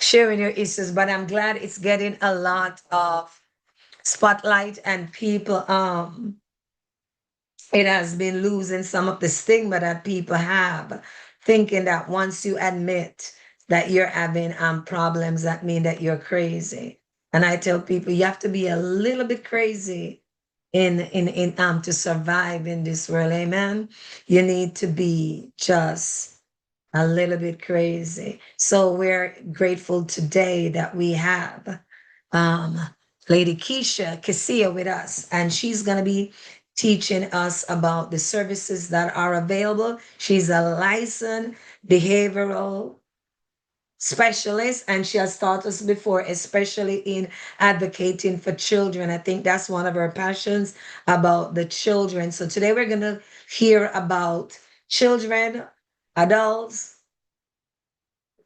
sharing your issues, but I'm glad it's getting a lot of spotlight and people it has been losing some of the stigma that people have, thinking that once you admit that you're having problems, that mean that you're crazy. And I tell people you have to be a little bit crazy in to survive in this world. Amen. You need to be just a little bit crazy. So we're grateful today that we have um, Lady Kesiah with us, and she's going to be teaching us about the services that are available. She's a licensed behavioral specialist, and she has taught us before, especially in advocating for children. I think that's one of her passions, about the children. So today we're going to hear about children, adults,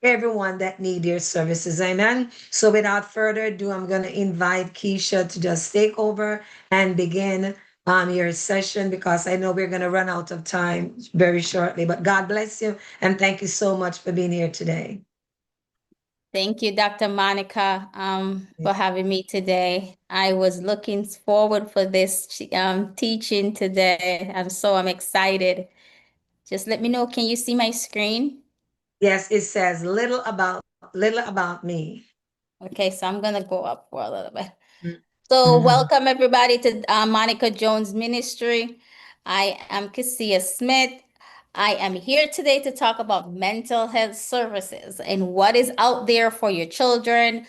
everyone that need their services. Amen. So without further ado, I'm going to invite Keisha to just take over and begin your session, because I know we're going to run out of time very shortly. But God bless you, and thank you so much for being here today. Thank you, Dr. Monica, for having me today. I was looking forward for this teaching today. I'm excited. Just let me know, can you see my screen? Yes, it says little about me. Okay, so I'm gonna go up for a little bit. So Mhm. welcome everybody to Monica Jones Ministry. I am Kesiah Smith. I am here today to talk about mental health services and what is out there for your children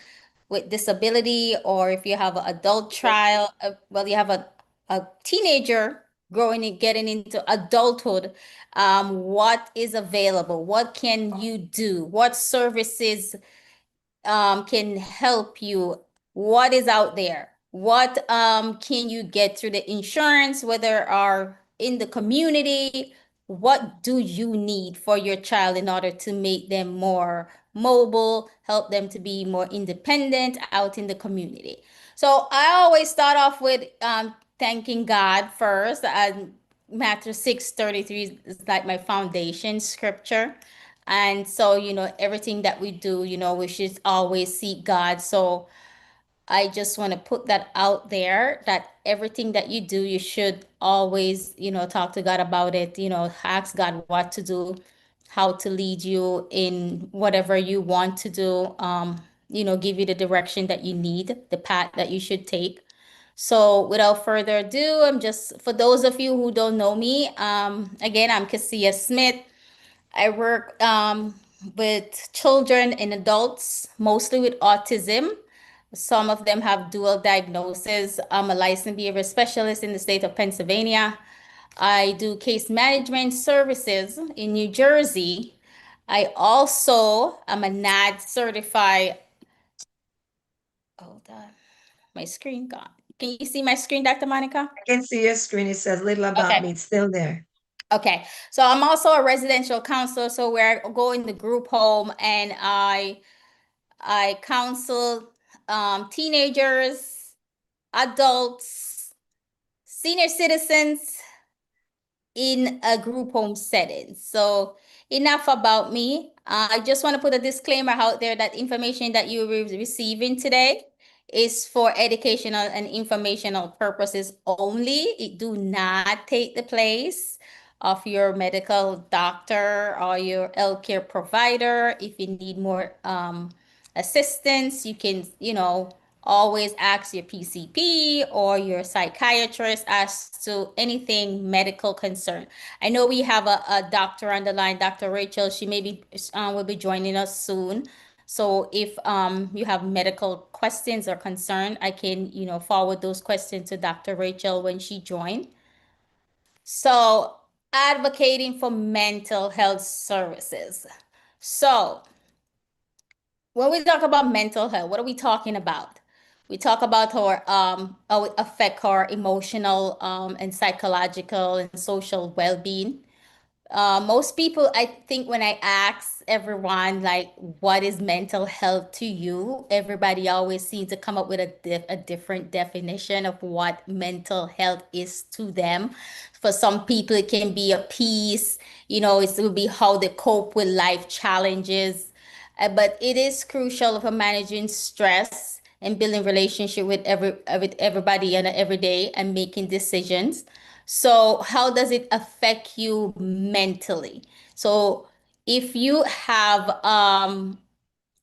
with disability, or if you have an adult child, you have a teenager growing and getting into adulthood. What is available? What can you do? What services can help you? What is out there? What can you get through the insurance, whether are in the community? What do you need for your child in order to make them more mobile, help them to be more independent out in the community? So I always start off with thanking God first. Matthew 6:33 is like my foundation scripture. And so, everything that we do, we should always seek God. So I just want to put that out there, that everything that you do, you should always, talk to God about it, ask God what to do, how to lead you in whatever you want to do, give you the direction that you need, the path that you should take. So without further ado, for those of you who don't know me, again, I'm Kesiah Smith. I work with children and adults, mostly with autism. Some of them have dual diagnosis. I'm a licensed behavior specialist in the state of Pennsylvania. I do case management services in New Jersey. I also am a NAD certified. Hold on, my screen gone. Can you see my screen, Dr. Monica? I can see your screen. It says little about Okay. me. It's still there. Okay, so I'm also a residential counselor. So we're going to group home, and I counsel teenagers, adults, senior citizens in a group home setting. So enough about me. I just want to put a disclaimer out there that information that you're receiving today is for educational and informational purposes only. It do not take the place of your medical doctor or your healthcare provider. If you need more assistance, you can, always ask your PCP or your psychiatrist as to anything medical concern. I know we have a doctor on the line, Dr. Rachel. She maybe will be joining us soon. So if you have medical questions or concern, I can, forward those questions to Dr. Rachel when she joins. So advocating for mental health services. So when we talk about mental health, what are we talking about? We talk about how it affect our emotional and psychological and social well-being. Most people, I think, when I ask everyone, like, what is mental health to you? Everybody always seems to come up with a different definition of what mental health is to them. For some people, it can be a peace, it will be how they cope with life challenges. But it is crucial for managing stress and building relationship with everybody and every day and making decisions. So how does it affect you mentally? So if you have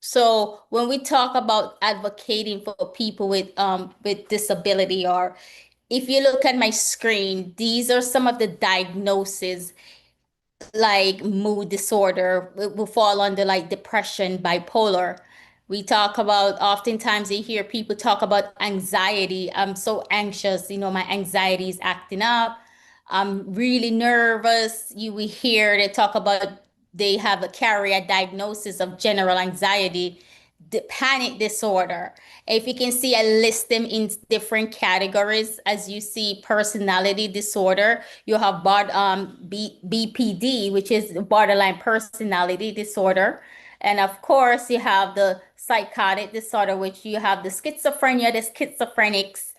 so when we talk about advocating for people with disability, or if you look at my screen, these are some of the diagnoses, like mood disorder will fall under like depression, bipolar. We talk about, oftentimes you hear people talk about anxiety. I'm so anxious, my anxiety is acting up. I'm really nervous. You will hear they talk about they have a carrier diagnosis of general anxiety, the panic disorder. If you can see, I list them in different categories. As you see, personality disorder, you have BPD, which is borderline personality disorder. And of course, you have the psychotic disorder, which you have the schizophrenia, the schizophrenics,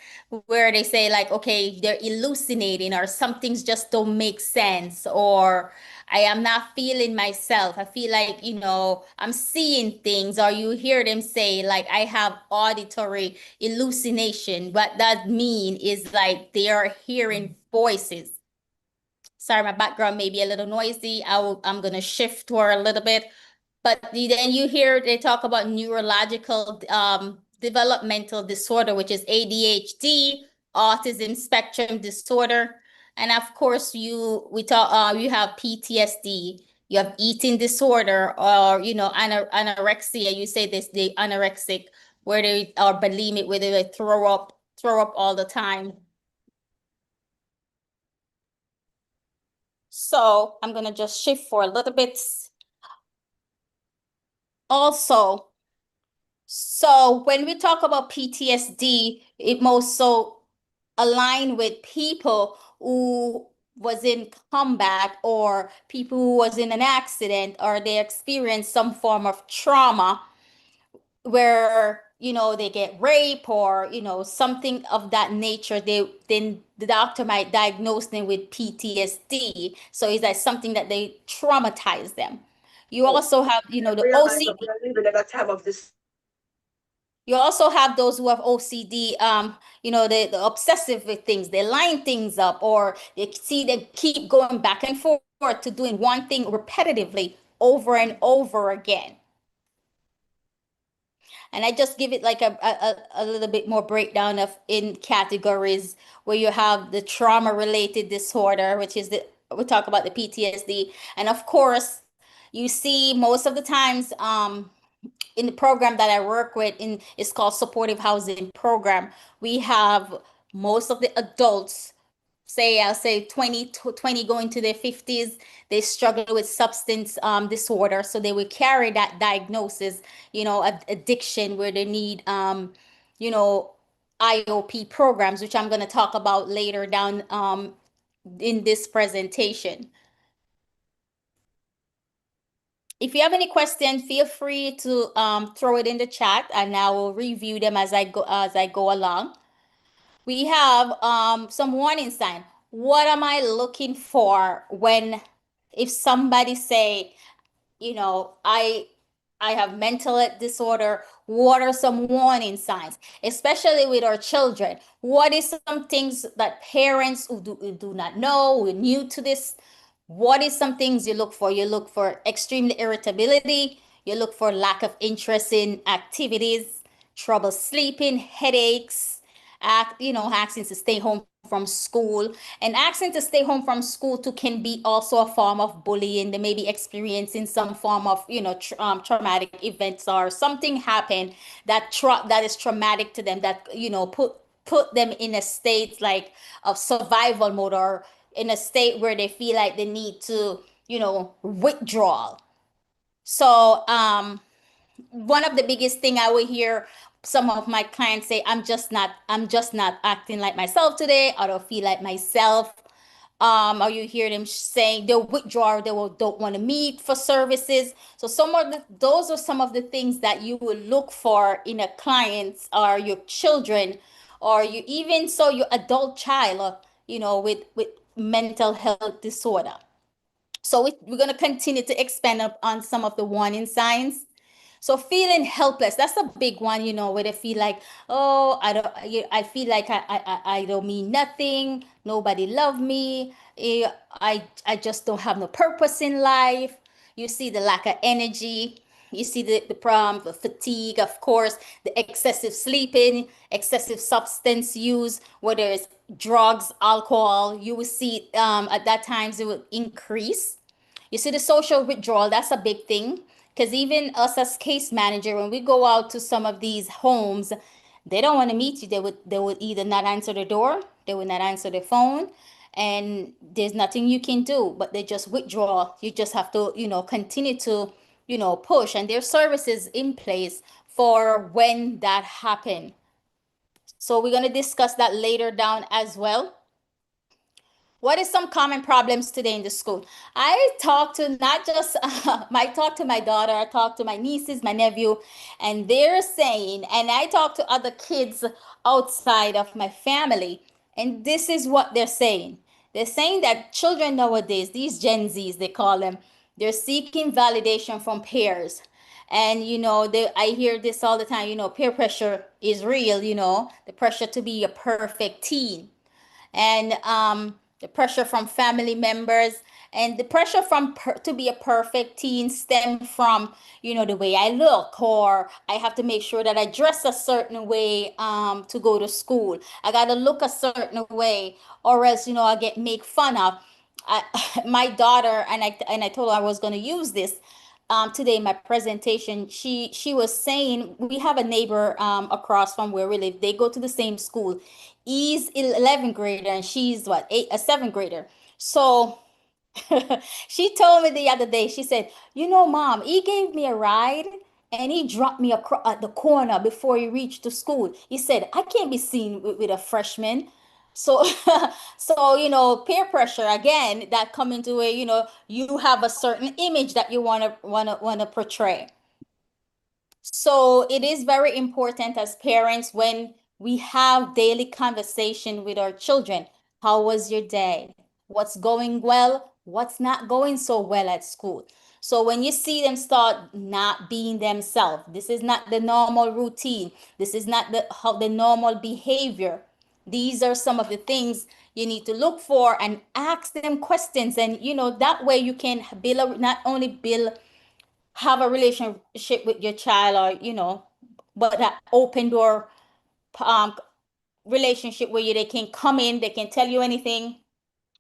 where they say like, okay, they're hallucinating, or some things just don't make sense, or I am not feeling myself. I feel like, I'm seeing things, or you hear them say like, I have auditory hallucination. What that mean is like they are hearing voices. Sorry, my background may be a little noisy. I'm gonna shift for a little bit. But then you hear they talk about neurological developmental disorder, which is ADHD, autism spectrum disorder, and of course you have PTSD, you have eating disorder, or anorexia. You say this, the anorexic, where they are bulimic, where they throw up all the time. So I'm gonna just shift for a little bit. Also, so when we talk about PTSD, it most so align with people who was in combat, or people who was in an accident, or they experienced some form of trauma where they get rape, or something of that nature. Then the doctor might diagnose them with PTSD. So it's like something that they traumatize them. You also have the OCD. You also have those who have OCD, the obsessive with things. They line things up, or they keep going back and forth to doing one thing repetitively over and over again. And I just give it like a little bit more breakdown of in categories, where you have the trauma related disorder, which is we talk about the PTSD. And of course, you see most of the times, in the program that I work with, it's called supportive housing program. We have most of the adults, say I'll say 20 going to their 50s, they struggle with substance disorder. So they will carry that diagnosis, addiction, where they need you know IOP programs, which I'm going to talk about later down in this presentation. If you have any questions, feel free to throw it in the chat, and I will review them as I go along. We have some warning sign. What am I looking for when, if somebody say, I have mental disorder? What are some warning signs, especially with our children? What is some things that parents who do not know, who are new to this? What is some things you look for? You look for extreme irritability. You look for lack of interest in activities, trouble sleeping, headaches, asking to stay home from school. And asking to stay home from school too can be also a form of bullying. They may be experiencing some form of, traumatic events, or something happened that is traumatic to them, that, put them in a state like of survival mode, or in a state where they feel like they need to, withdraw. So, one of the biggest thing I will hear some of my clients say, I'm just not acting like myself today. I don't feel like myself. Or you hear them saying they'll withdraw, don't want to meet for services. So those are some of the things that you will look for in a client, or your children, or your adult child, or, with mental health disorder. So we're going to continue to expand on some of the warning signs. So feeling helpless, that's a big one, where they feel like, oh, I feel like I don't mean nothing. Nobody love me. I just don't have no purpose in life. You see the lack of energy. You see the fatigue, of course, the excessive sleeping, excessive substance use, whether it's drugs, alcohol. You will see at that times it will increase. You see the social withdrawal, that's a big thing. Because even us as case manager, when we go out to some of these homes, they don't want to meet you. They would either not answer the door, they would not answer the phone, and there's nothing you can do, but they just withdraw. You just have to, continue to, push. And there's services in place for when that happen. So we're gonna discuss that later down as well. What is some common problems today in the school? I talk to not just I talk to my daughter, I talk to my nieces, my nephew, and they're saying, and I talk to other kids outside of my family, and this is what they're saying. They're saying that children nowadays, these Gen Zs, they call them, they're seeking validation from peers. And I hear this all the time, peer pressure is real, the pressure to be a perfect teen, and the pressure from family members, and the pressure to be a perfect teen stem from the way I look, or I have to make sure that I dress a certain way to go to school. I got to look a certain way, or else I get make fun of. I, my daughter, and I told her I was going to use this today in my presentation. She was saying, we have a neighbor across from where we live. They go to the same school. He's 11th grader and she's what, a 7th grader. So she told me the other day, she said, Mom, he gave me a ride and he dropped me at the corner before he reached the school. He said, I can't be seen with a freshman. So, so, peer pressure again, that come into it, you have a certain image that you want to portray. So it is very important as parents when we have daily conversation with our children. How was your day? What's going well? What's not going so well at school? So when you see them start not being themselves, this is not the normal routine. This is not the normal behavior. These are some of the things you need to look for and ask them questions. And that way you can not only build have a relationship with your child, or but that open door um relationship where they can come in, they can tell you anything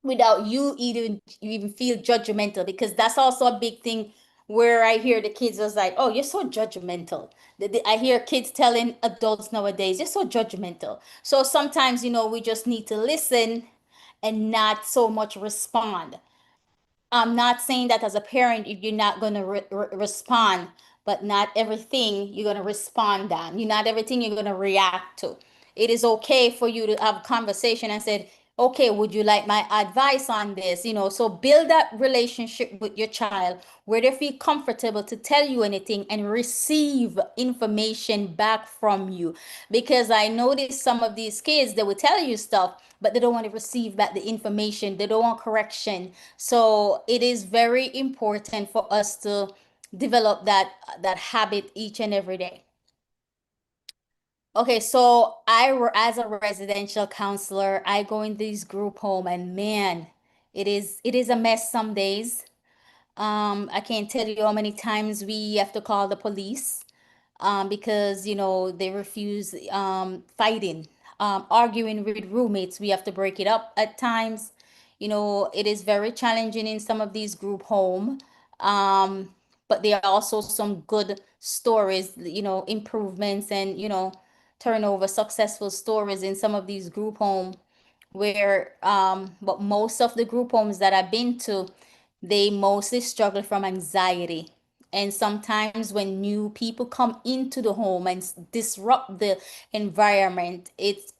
without you even feel judgmental, because that's also a big thing where I hear the kids was like, oh, you're so judgmental. I hear kids telling adults nowadays, you're so judgmental. So sometimes we just need to listen and not so much respond. I'm not saying that as a parent you're not going to respond, but not everything you're going to respond on. You're not everything you're going to react to. It is okay for you to have a conversation and said, okay, would you like my advice on this? So build that relationship with your child where they feel comfortable to tell you anything and receive information back from you. Because I noticed some of these kids, they will tell you stuff, but they don't want to receive back the information. They don't want correction. So it is very important for us to develop that habit each and every day. Okay, so as a residential counselor, I go in these group home, and man, it is a mess some days. I can't tell you how many times we have to call the police because they refuse fighting, arguing with roommates. We have to break it up at times. It is very challenging in some of these group home, um, but there are also some good stories, improvements, and turnover successful stories in some of these group home where but most of the group homes that I've been to, they mostly struggle from anxiety. And sometimes when new people come into the home and disrupt the environment, it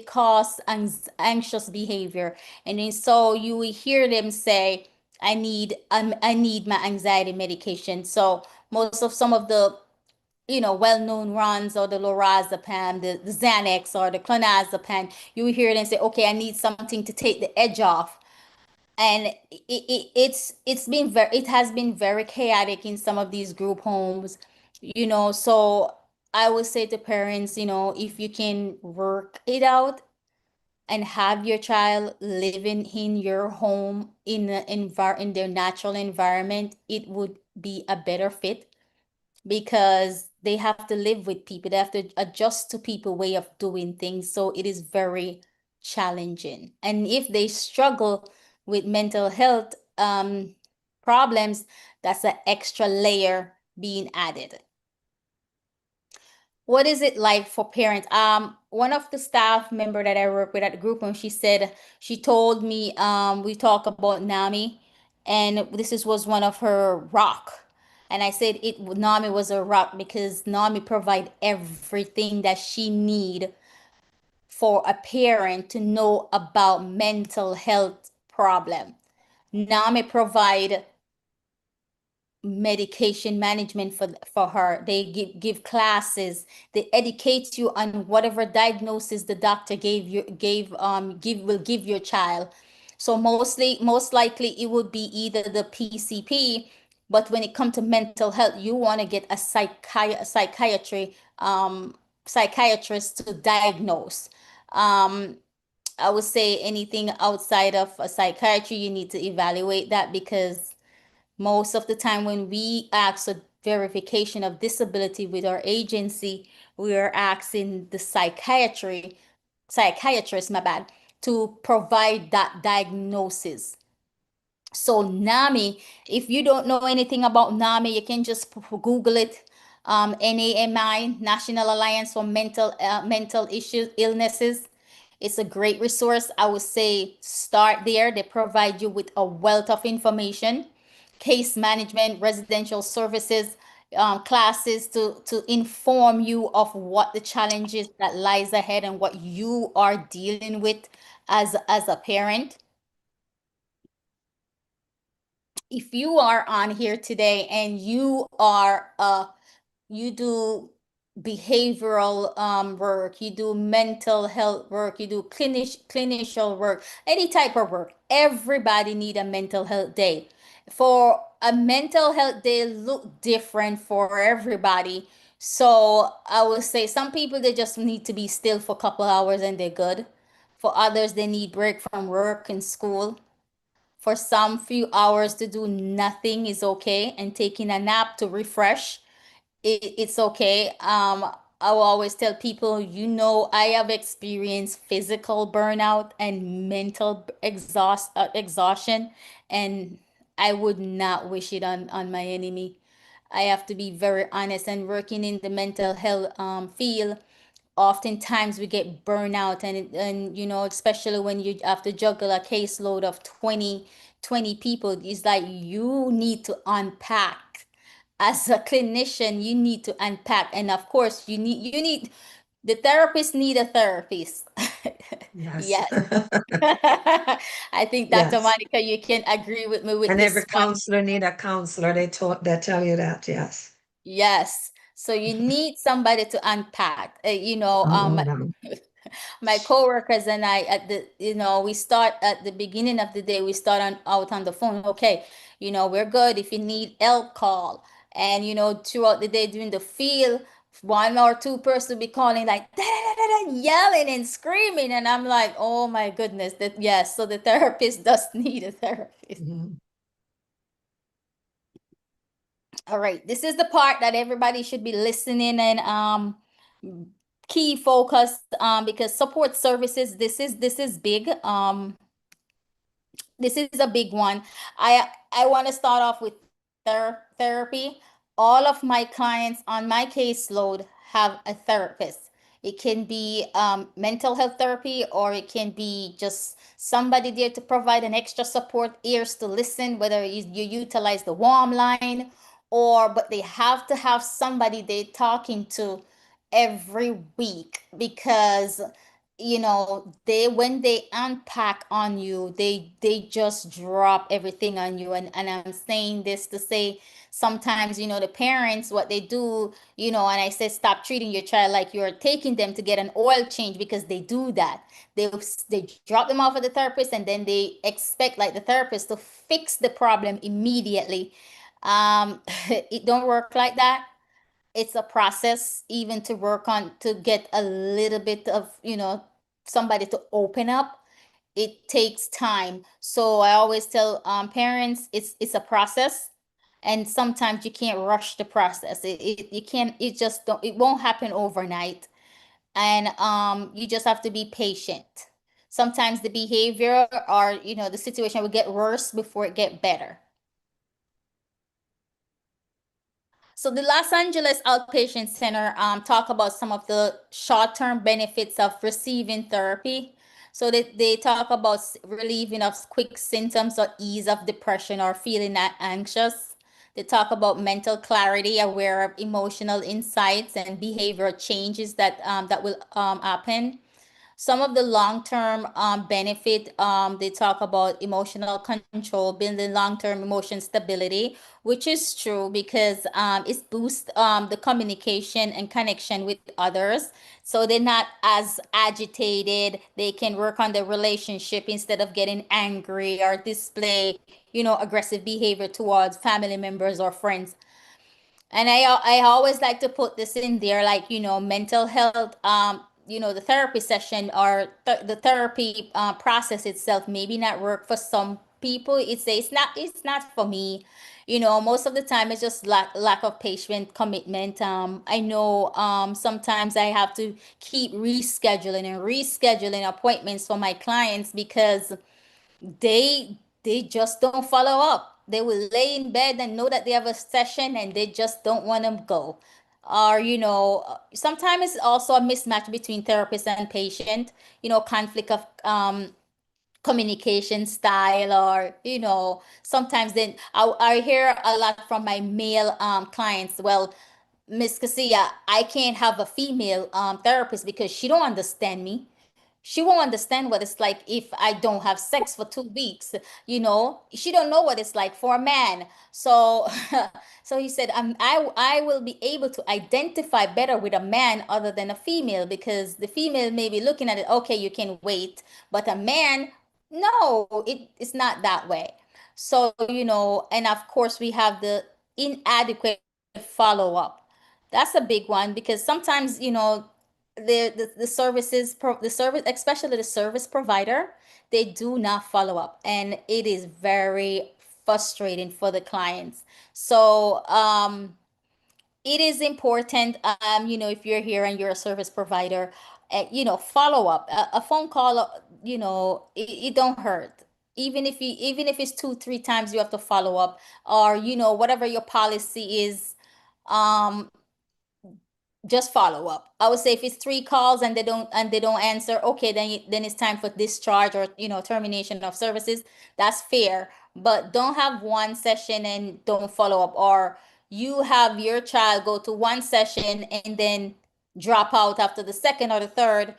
causes anxious behavior. And then so you will hear them say, I need my anxiety medication. So most of some of the well-known runs, or the lorazepam, the Xanax, or the clonazepam, you hear them say, okay, I need something to take the edge off. and it has been very chaotic in some of these group homes, so I would say to parents, if you can work it out and have your child living in your home in their natural environment, it would be a better fit, because they have to live with people. They have to adjust to people way of doing things. So it is very challenging. And if they struggle with mental health problems, that's an extra layer being added. What is it like for parents? One of the staff member that I work with at the group, when she told me, we talk about NAMI, and was one of her rock. And I said NAMI was a rock because NAMI provide everything that she need for a parent to know about mental health problem. NAMI provide medication management for her. They give classes. They educate you on whatever diagnosis the doctor will give your child. So most likely it would be either the PCP, but when it comes to mental health, you want to get a psychiatrist to diagnose. um I would say anything outside of a psychiatry, you need to evaluate that, because most of the time, when we ask a verification of disability with our agency, we are asking the psychiatrist, my bad, to provide that diagnosis. So NAMI, if you don't know anything about NAMI, you can just Google it. NAMI, National Alliance for Mental Issues Illnesses. It's a great resource. I would say start there. They provide you with a wealth of information, case management, residential services, classes to inform you of what the challenges that lies ahead and what you are dealing with as a parent. If you are on here today and you do behavioral work, you do mental health work, you do clinical work, any type of work, everybody need a mental health day. For a mental health day look different for everybody. So I would say some people, they just need to be still for a couple hours and they're good. For others, they need break from work and school. For some few hours to do nothing is okay, and taking a nap to refresh, it's okay. I will always tell people, I have experienced physical burnout and mental exhaustion, and I would not wish it on my enemy. I have to be very honest, and working in the mental health field, oftentimes we get burnout, and especially when you have to juggle a caseload of 20 people. It's like you need to unpack. As a clinician, you need to unpack, and of course you need the therapist need a therapist. Yes. Yes. I think Dr. Yes. Monica, you can agree with me with And every this one. counselor need a counselor. They tell you that. Yes. Yes. So you need somebody to unpack. Oh, no. My coworkers and I, we start at the beginning of the day, we start out on the phone. Okay, we're good. If you need help, call. And throughout the day during the field, one or two person be calling like da, da, da, da, yelling and screaming, and I'm like, oh my goodness, that yes. So the therapist does need a therapist. Mhm. All right, this is the part that everybody should be listening and key focus, because support services, this is big. This is a big one. I want to start off with therapy. All of my clients on my caseload have a therapist. It can be mental health therapy, or it can be just somebody there to provide an extra support, ears to listen, whether you utilize the warm line, but they have to have somebody they're talking to every week, because they when they unpack on you, they just drop everything on you. And I'm saying this to say, sometimes, the parents, what they do, and I said, stop treating your child like you're taking them to get an oil change, because they do that. They drop them off at the therapist, and then they expect like the therapist to fix the problem immediately. It don't work like that. It's a process, even to work on, to get a little bit of, somebody to open up. It takes time. So I always tell parents, it's a process, and sometimes you can't rush the process. You can't, it just don't, it won't happen overnight. And you just have to be patient. Sometimes the behavior, or the situation will get worse before it get better. So the Los Angeles Outpatient Center talk about some of the short-term benefits of receiving therapy. So they talk about relieving of quick symptoms or ease of depression or feeling anxious. They talk about mental clarity, aware of emotional insights and behavioral changes that will happen. Some of the long-term benefit, they talk about emotional control, building long-term emotion stability, which is true, because it boosts the communication and connection with others. So they're not as agitated. They can work on their relationship instead of getting angry or display, aggressive behavior towards family members or friends. And I always like to put this in there, like, mental health, the therapy session, or the therapy process itself maybe not work for some people. It's not for me. Most of the time it's just lack of patient commitment. I know sometimes I have to keep rescheduling appointments for my clients, because they just don't follow up. They will lay in bed and know that they have a session, and they just don't want to go. Or, sometimes it's also a mismatch between therapist and patient, conflict of communication style, or, sometimes then I hear a lot from my male clients. Well, Miss Kesiah, I can't have a female therapist because she don't understand me. She won't understand what it's like if I don't have sex for 2 weeks. She don't know what it's like for a man. So, so he said, I will be able to identify better with a man other than a female, because the female may be looking at it, okay, you can wait, but a man, no, it's not that way. So, and of course we have the inadequate follow up. That's a big one, because sometimes, the services the service, especially the service provider, they do not follow up, and it is very frustrating for the clients. So it is important, if you're here and you're a service provider, follow up. A phone call, it don't hurt. Even if it's 2 3 times you have to follow up, or whatever your policy is, um just follow up. I would say if it's 3 calls and they don't answer, okay, then it's time for discharge, or termination of services. That's fair. But don't have one session and don't follow up, or you have your child go to one session and then drop out after the second or the third,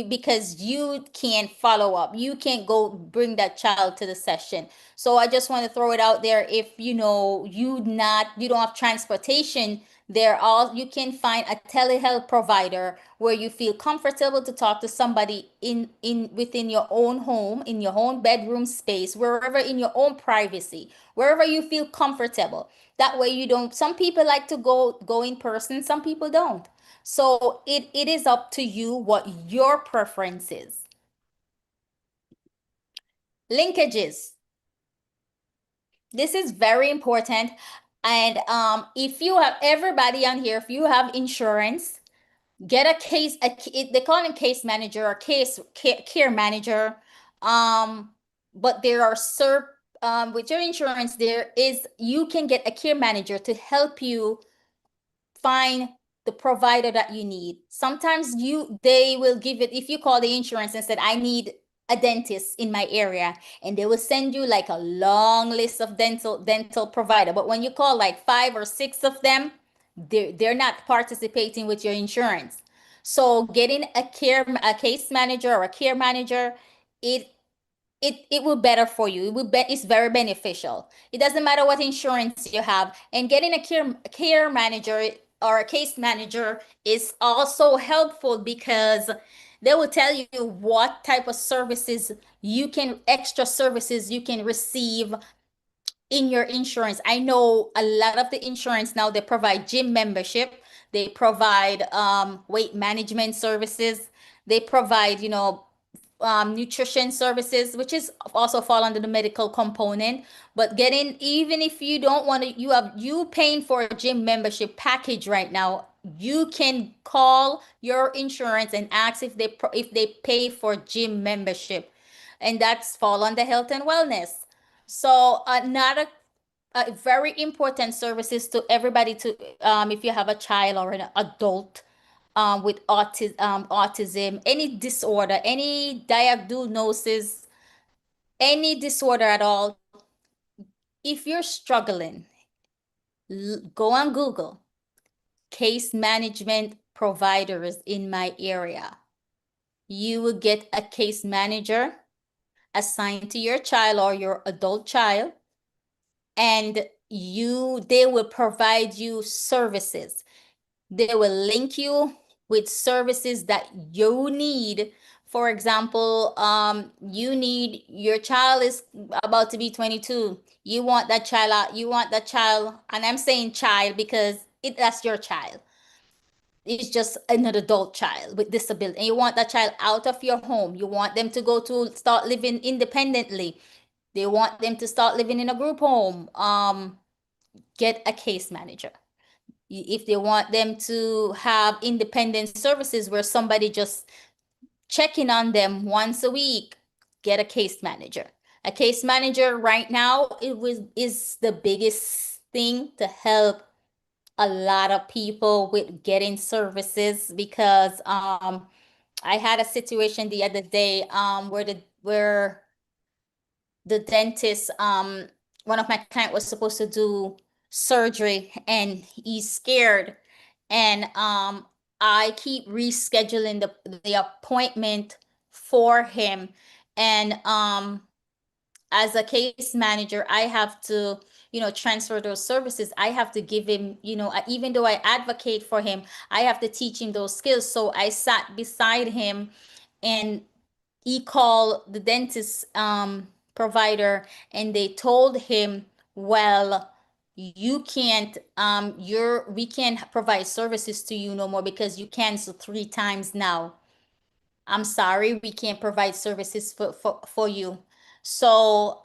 because you can't follow up. You can't go bring that child to the session. So I just want to throw it out there. If you don't have transportation, you can find a telehealth provider where you feel comfortable to talk to somebody in within your own home, in your own bedroom space, wherever, in your own privacy, wherever you feel comfortable. That way you don't, some people like to go in person, some people don't. So it is up to you what your preference is. Linkages. This is very important. And if you have, everybody on here, if you have insurance, get a case, they call him case manager or care manager. Um, but there are with your insurance, you can get a care manager to help you find the provider that you need. Sometimes they will give it, if you call the insurance and said, I need a dentist in my area, and they will send you like a long list of dental provider. But when you call like 5 or 6 of them, they're not participating with your insurance. So getting a case manager or a care manager, it it will better for you. It's very beneficial. It doesn't matter what insurance you have. And getting a care manager or a case manager is also helpful because they will tell you what type of services extra services you can receive in your insurance. I know a lot of the insurance now, they provide gym membership, they provide weight management services, they provide, nutrition services, which is also fall under the medical component. But getting, even if you don't want to, you paying for a gym membership package right now, you can call your insurance and ask if they pay for gym membership, and that's fall under health and wellness. So another very important services to everybody, to if you have a child or an adult with autism, any disorder, any diagnosis, any disorder at all. If you're struggling, go on Google case management providers in my area. You will get a case manager assigned to your child or your adult child, and they will provide you services. They will link you with services that you need. For example, your child is about to be 22. You want that child out, and I'm saying child because that's your child. It's just an adult child with disability. And you want that child out of your home. You want them to start living independently. They want them to start living in a group home. Get a case manager. If they want them to have independent services where somebody just checking on them once a week, get a case manager. A case manager right now is the biggest thing to help a lot of people with getting services, because I had a situation the other day where the dentist, one of my client was supposed to do surgery and he's scared, and I keep rescheduling the appointment for him. And as a case manager, I have to, transfer those services. I have to give him, even though I advocate for him, I have to teach him those skills. So I sat beside him, and he called the dentist provider, and they told him, well, you can't we can't provide services to you no more because you canceled 3 times now. I'm sorry, we can't provide services for you. So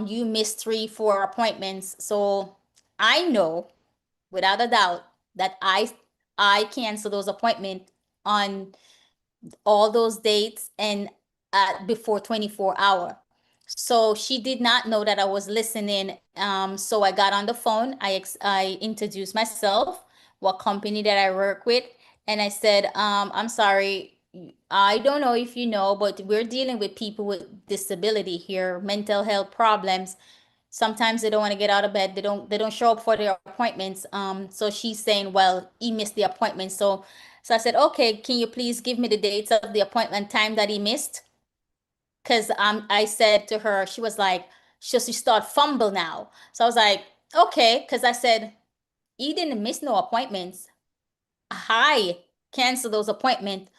you missed 3 4 appointments. So I know without a doubt that I cancel those appointments on all those dates and before 24 hour. So she did not know that I was listening. So I got on the phone. I introduced myself, what company that I work with, and I said, I'm sorry, I don't know if you know, but we're dealing with people with disability here, mental health problems. Sometimes they don't want to get out of bed. They don't show up for their appointments. So she's saying, well, he missed the appointment. So I said, okay, can you please give me the dates of the appointment time that he missed? Because I said to her, she was like, she start fumble now. So I was like, okay, because I said, he didn't miss no appointments. I cancel those appointments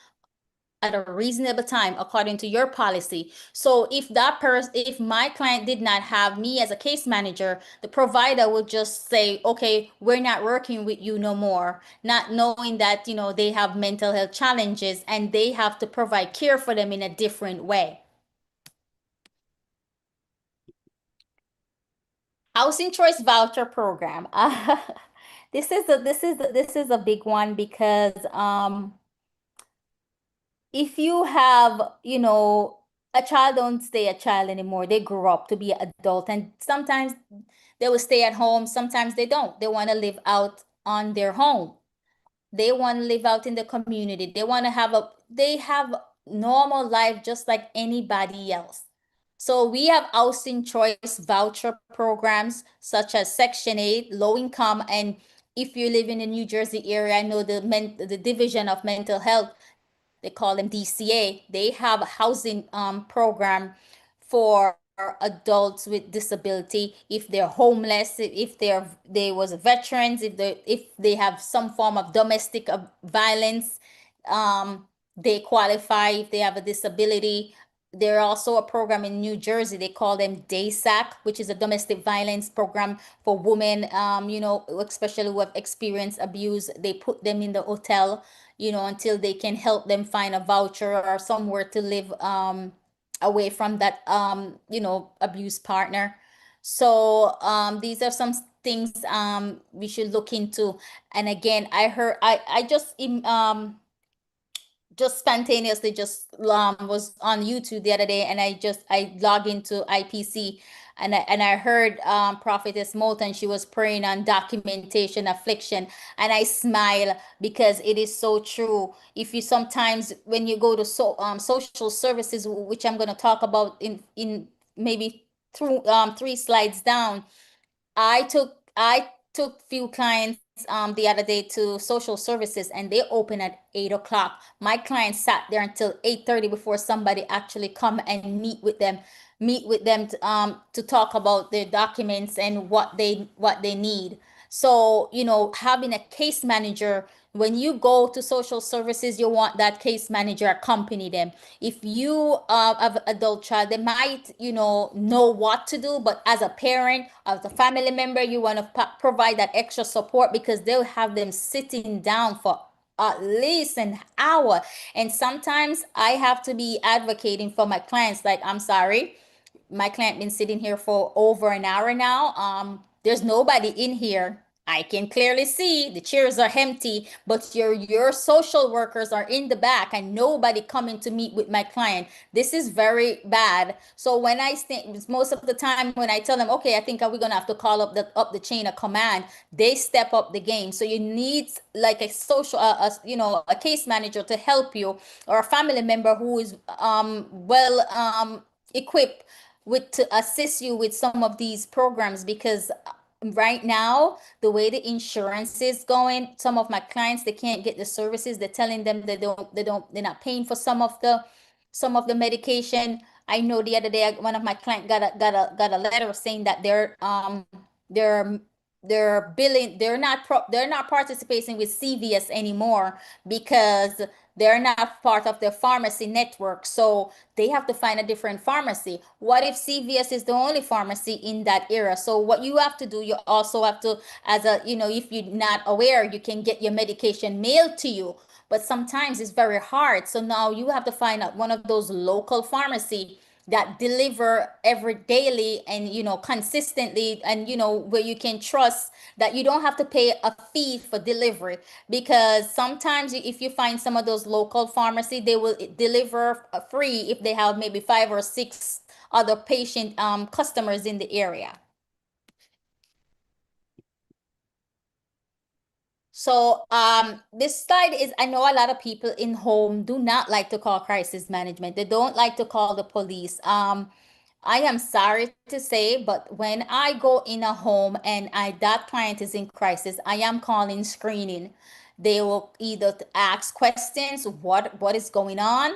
at a reasonable time according to your policy. So if my client did not have me as a case manager, the provider would just say, okay, we're not working with you no more, not knowing that, they have mental health challenges and they have to provide care for them in a different way. Housing choice voucher program. This is a big one because if you have, a child don't stay a child anymore. They grow up to be an adult, and sometimes they will stay at home, sometimes they don't. They want to live out on their home. They want to live out in the community. They have normal life just like anybody else. So we have housing choice voucher programs such as Section 8, low income, and if you live in the New Jersey area, I know the Division of Mental Health, they call them DCA. They have a housing program for adults with disability if they're homeless, if they was veterans, if they have some form of domestic violence, um, they qualify if they have a disability. There also a program in New Jersey. They call them DAYSAC, which is a domestic violence program for women, especially who have experienced abuse. They put them in the hotel, until they can help them find a voucher or somewhere to live away from that, abuse partner. So these are some things we should look into. And again, I just spontaneously just was on YouTube the other day, and I log into IPC, and I heard Prophetess Moulton. She was praying on documentation affliction, and I smile because it is so true. If you sometimes when you go to social services, which I'm going to talk about in maybe through 3 slides down, I took few clients the other day to social services, and they open at 8 o'clock. My client sat there until 8:30 before somebody actually come and meet with them to talk about their documents and what they need. So, having a case manager, when you go to social services, you want that case manager accompany them. If you have an adult child, they might, know what to do, but as a parent, as a family member, you want to provide that extra support because they'll have them sitting down for at least an hour. And sometimes I have to be advocating for my clients, like, I'm sorry, my client been sitting here for over an hour now. There's nobody in here. I can clearly see the chairs are empty, but your social workers are in the back and nobody coming to meet with my client. This is very bad. So when I think most of the time when I tell them, okay, I think we're gonna have to call up the chain of command, they step up the game. So you need like a social, a case manager to help you, or a family member who is well equipped with to assist you with some of these programs, because right now the way the insurance is going, some of my clients, they can't get the services. They're telling them they're not paying for some of the medication. I know the other day one of my clients got a letter saying that they're they're billing, they're not participating with CVS anymore because they're not part of their pharmacy network. So they have to find a different pharmacy. What if CVS is the only pharmacy in that area? So what you have to do, you also have to, if you're not aware, you can get your medication mailed to you. But sometimes it's very hard. So now you have to find out one of those local pharmacy that deliver every daily and consistently, and where you can trust that you don't have to pay a fee for delivery, because sometimes if you find some of those local pharmacy, they will deliver free if they have maybe 5 or 6 other patient customers in the area. So this slide is, I know a lot of people in home do not like to call crisis management. They don't like to call the police. I am sorry to say, but when I go in a home and that client is in crisis, I am calling screening. They will either ask questions, what is going on.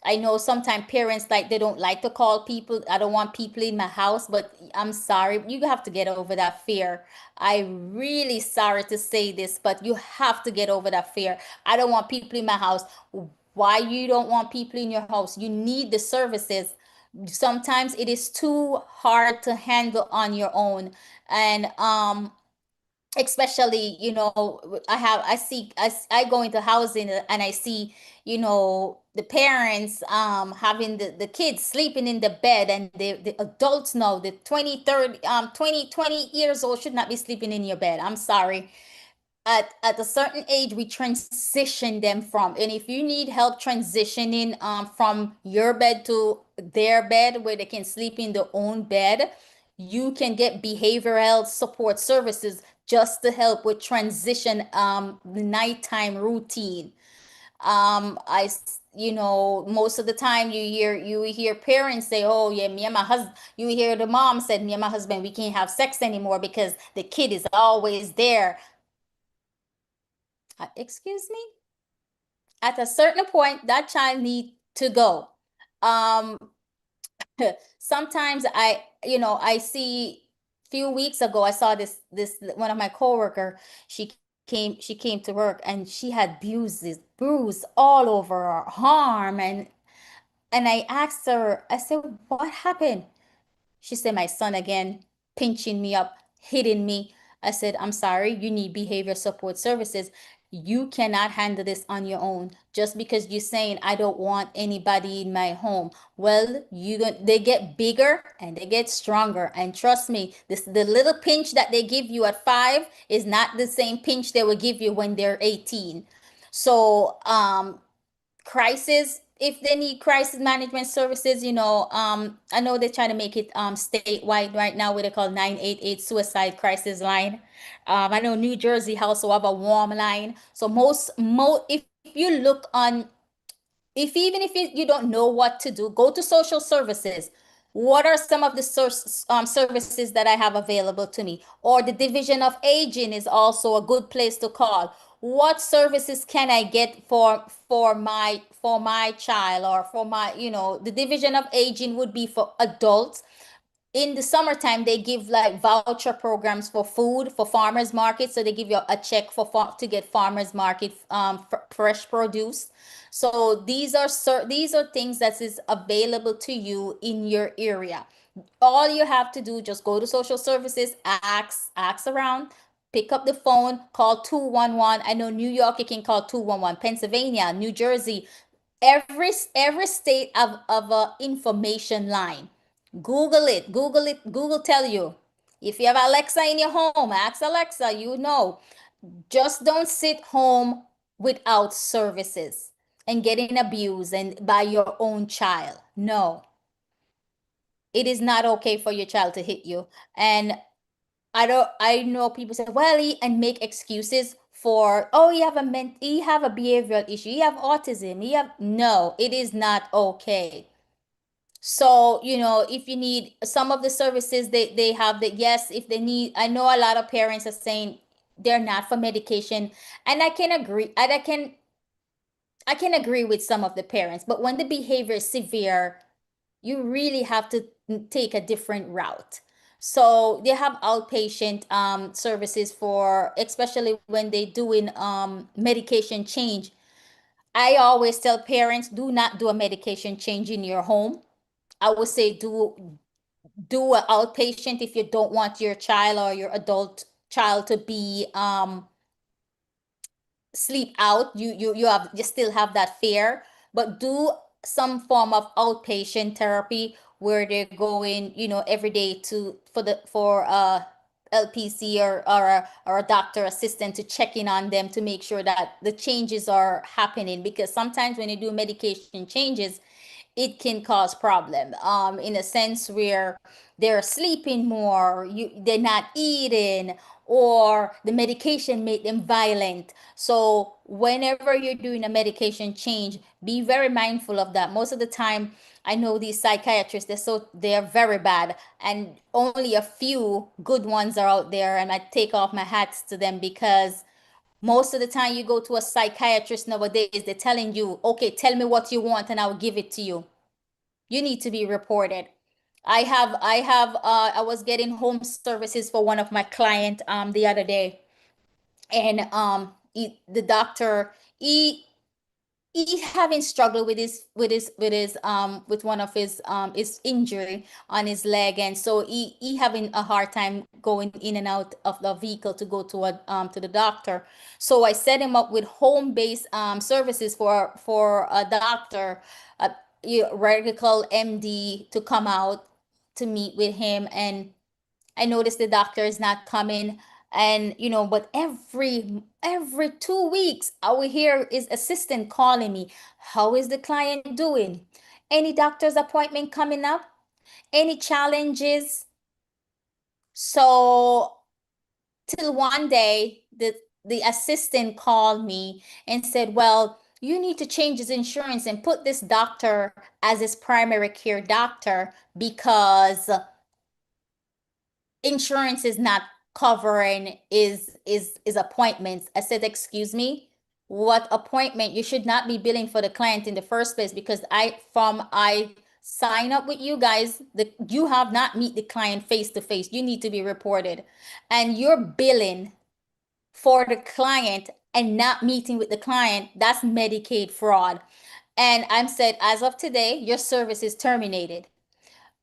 I know sometimes parents, like, they don't like to call people. I don't want people in my house, but I'm sorry, you have to get over that fear. I really sorry to say this, but you have to get over that fear. I don't want people in my house. Why you don't want people in your house? You need the services. Sometimes it is too hard to handle on your own. And especially, I go into housing and I see, the parents having the kids sleeping in the bed, and the adults know the 20 30 20 years old should not be sleeping in your bed. I'm sorry. At a certain age, we transition them from, and if you need help transitioning from your bed to their bed where they can sleep in their own bed, you can get behavioral health support services just to help with transition nighttime routine. Most of the time you hear parents say, oh yeah, me and my husband, you hear the mom said, me and my husband, we can't have sex anymore because the kid is always there. Excuse me? At a certain point, that child need to go. Um, Sometimes I see few weeks ago I saw this one of my coworker. She came to work and she had bruise all over her arm, and I asked her, I said, what happened? She said, my son again, pinching me up, hitting me. I said, I'm sorry, you need behavior support services. You cannot handle this on your own. Just because you're saying, I don't want anybody in my home. Well, they get bigger and they get stronger. And trust me, the little pinch that they give you at 5 is not the same pinch they will give you when they're 18. So, crisis, if they need crisis management services, I know they're trying to make it statewide right now, what they call 988 suicide crisis line. I know New Jersey also have a warm line. So if you look on, if even if you don't know what to do, go to social services. What are some of the services that I have available to me? Or the division of aging is also a good place to call. What services can I get for my child, or for my, the division of aging would be for adults. In the summertime they give like voucher programs for food for farmers market, so they give you a check to get farmers market fresh produce. So these are things that is available to you in your area. All you have to do, just go to social services, ask around, pick up the phone, call 211. I know New York, you can call 211. Pennsylvania, New Jersey, every state of a information line. Google it, Google tell you. If you have Alexa in your home, ask Alexa, just don't sit home without services and getting abused and by your own child. No, it is not okay for your child to hit you. And I know people say, well, and make excuses for, oh, you have a behavioral issue, you have autism, no, it is not okay. So, if you need some of the services, they have that. Yes, if they need, I know a lot of parents are saying they're not for medication. And I can agree. And I can agree with some of the parents, but when the behavior is severe, you really have to take a different route. So they have outpatient services for, especially when they doing medication change. I always tell parents, do not do a medication change in your home. I would say do an outpatient if you don't want your child or your adult child to be sleep out. You still have that fear, but do some form of outpatient therapy where they're going, every day for LPC, or a doctor assistant to check in on them to make sure that the changes are happening, because sometimes when you do medication changes, it can cause problem in a sense where they're sleeping more, they're not eating, or the medication made them violent. So whenever you're doing a medication change, be very mindful of that. Most of the time, I know these psychiatrists, they're very bad, and only a few good ones are out there, and I take off my hats to them, because most of the time you go to a psychiatrist nowadays, they're telling you, okay, tell me what you want and I'll give it to you. You need to be reported. I was getting home services for one of my client the other day, and the doctor, he having struggled with one of his injury on his leg, and so he having a hard time going in and out of the vehicle to go to the doctor. So I set him up with home based services for a doctor, a radical MD, to come out to meet with him. And I noticed the doctor is not coming. And but every 2 weeks, I will hear his assistant calling me. How is the client doing? Any doctor's appointment coming up? Any challenges? So till one day, the assistant called me and said, well, you need to change his insurance and put this doctor as his primary care doctor, because insurance is not covering is appointments. I said, excuse me, what appointment, you should not be billing for the client in the first place, because I sign up with you guys, you have not meet the client face to face. You need to be reported, and you're billing for the client and not meeting with the client. That's Medicaid fraud. And I'm said, as of today, your service is terminated,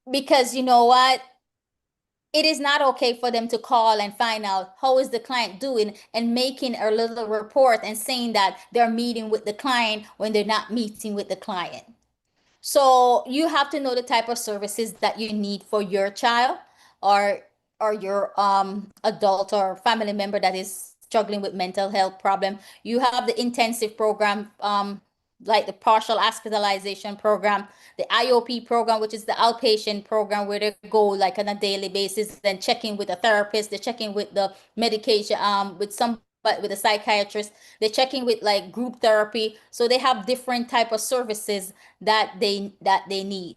because you know what, it is not okay for them to call and find out how is the client doing and making a little report and saying that they're meeting with the client when they're not meeting with the client. So you have to know the type of services that you need for your child, or your adult or family member that is struggling with mental health problem. You have the intensive program, like the partial hospitalization program, the IOP program, which is the outpatient program, where they go like on a daily basis, then checking with a therapist, they're checking with the medication, with somebody, with a psychiatrist, they're checking with like group therapy. So they have different type of services that they need.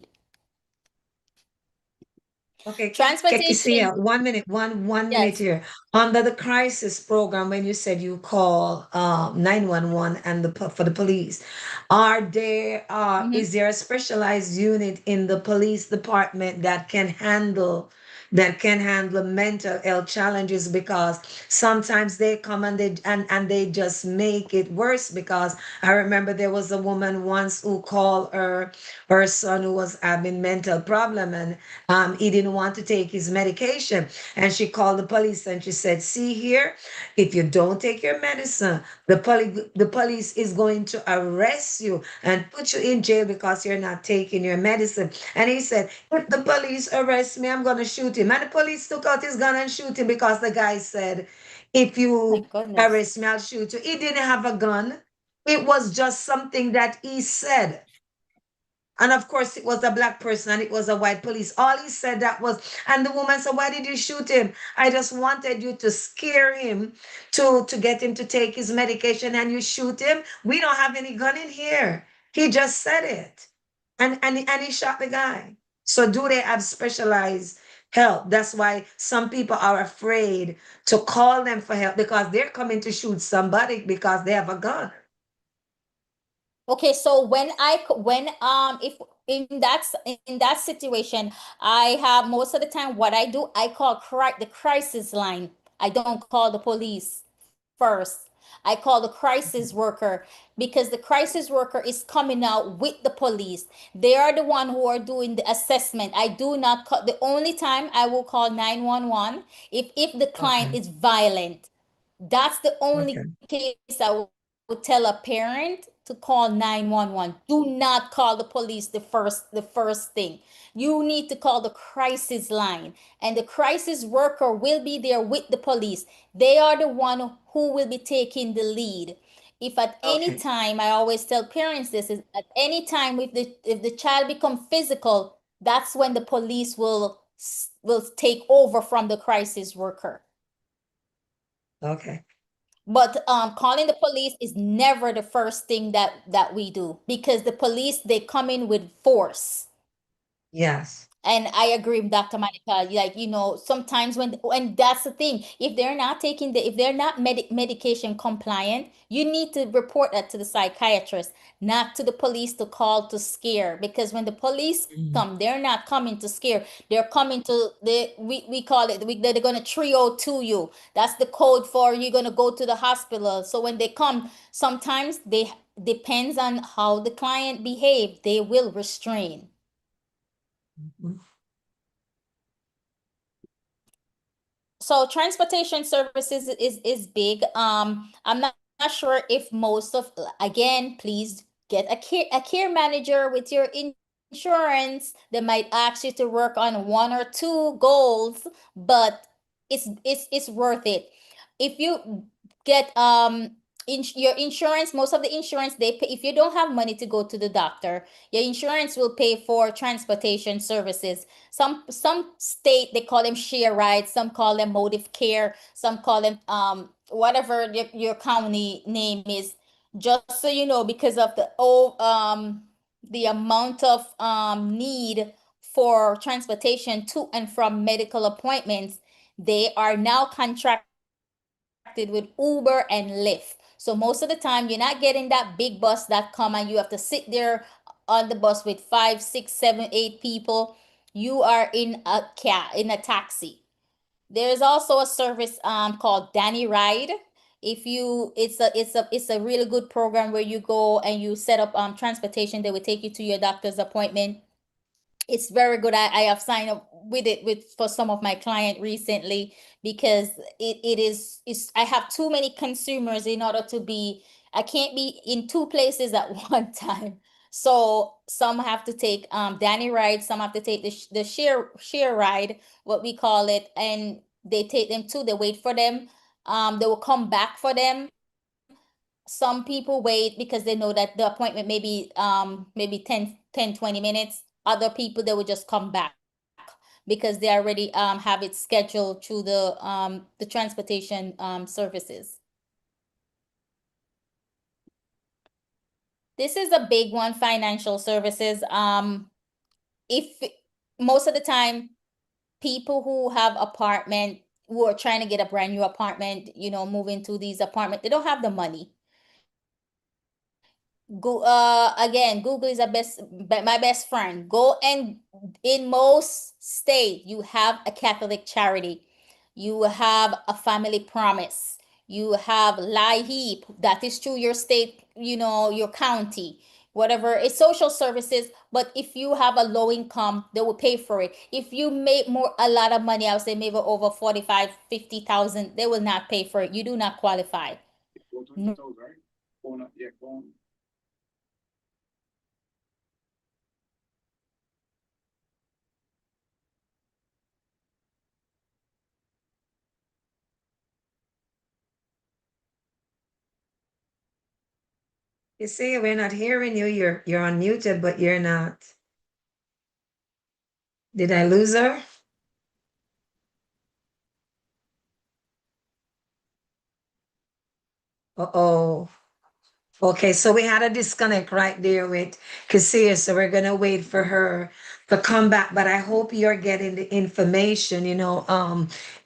Okay, Transportation, Kesiah, 1 minute, one minute yes. here. Under the crisis program, when you said you call 911 and for the police, Mhm. is there a specialized unit in the police department that can handle mental health challenges? Because sometimes they come and they just make it worse. Because I remember there was a woman once who called her son who was having mental problem, and he didn't want to take his medication. And she called the police and she said, "See here, if you don't take your medicine, the police is going to arrest you and put you in jail because you're not taking your medicine." And he said, "If the police arrest me, I'm going to shoot him." And the police took out his gun and shoot him, because the guy said, "If My you goodness. arrest me, I'll shoot you." He didn't have a gun. It was just something that he said. And of course, it was a black person and it was a white police. All he said that was, and the woman said, "Why did you shoot him?" "I just wanted you to scare him, to get him to take his medication, and you shoot him. We don't have any gun in here." He just said it. And he shot the guy. So do they have specialized help? That's why some people are afraid to call them for help, because they're coming to shoot somebody because they have a gun. Okay, so if in that situation, I have, most of the time what I do, I call the crisis line. I don't call the police first. I call the crisis worker, because the crisis worker is coming out with the police. They are the one who are doing the assessment. I do not call, the only time I will call 911 if the client Okay. is violent. That's the only Okay. case I would tell a parent to call 911. Do not call the police the first thing. You need to call the crisis line, and the crisis worker will be there with the police. They are the one who will be taking the lead. If at any Okay. time, I always tell parents this, is at any time if the child become physical, that's when the police will take over from the crisis worker. Okay. But calling the police is never the first thing that we do, because the police, they come in with force. Yes. And I agree with Dr. Monica. Like, sometimes when that's the thing, if they're not medication compliant, you need to report that to the psychiatrist, not to the police to call to scare. Because when the police Mhm. come, they're not coming to scare. They're coming to we call it, they're gonna 302 you. That's the code for you're gonna go to the hospital. So when they come, sometimes they depends on how the client behave, they will restrain. Mhm. So transportation services is big. I'm not sure if most of, again, please get a care manager with your insurance. They might ask you to work on one or two goals, but it's worth it. If you get your insurance, most of the insurance, they pay. If you don't have money to go to the doctor, your insurance will pay for transportation services. Some state, they call them share rides, some call them motive care, some call them whatever your county name is. Just so you know, because of the amount of need for transportation to and from medical appointments, they are now contracted with Uber and Lyft. So So most of the time, you're not getting that big bus that come and you have to sit there on the bus with five, six, seven, 8 people. You are in a cab, in a taxi. There is also a service called Danny Ride. If you, it's a really good program where you go and you set up transportation. They will take you to your doctor's appointment. It's very good. I have signed up with it with for some of my client recently because it is it's I have too many consumers in order to be, I can't be in two places at one time. So some have to take Danny ride, some have to take the share ride, what we call it, and they take them too, they wait for them. They will come back for them. Some people wait because they know that the appointment may be maybe 10, 10, 20 minutes. Other people, they will just come back because they already have it scheduled through the transportation services. This is a big one, financial services. If most of the time, people who have apartment, who are trying to get a brand new apartment, move into these apartment, they don't have the money. Again, Google is my best friend. Go, and in most state you have a Catholic charity, you have a family promise, you have LIHEAP that is through your state, your county, whatever. It's social services, but if you have a low income, they will pay for it. If you make a lot of money, I would say maybe over 45, 50,000, they will not pay for it. You do not qualify. You see, we're not hearing you. You're unmuted, but you're not. Did I lose her? Uh-oh. Okay, so we had a disconnect right there with Kesiah, so we're gonna wait for her to come back. But I hope you're getting the information.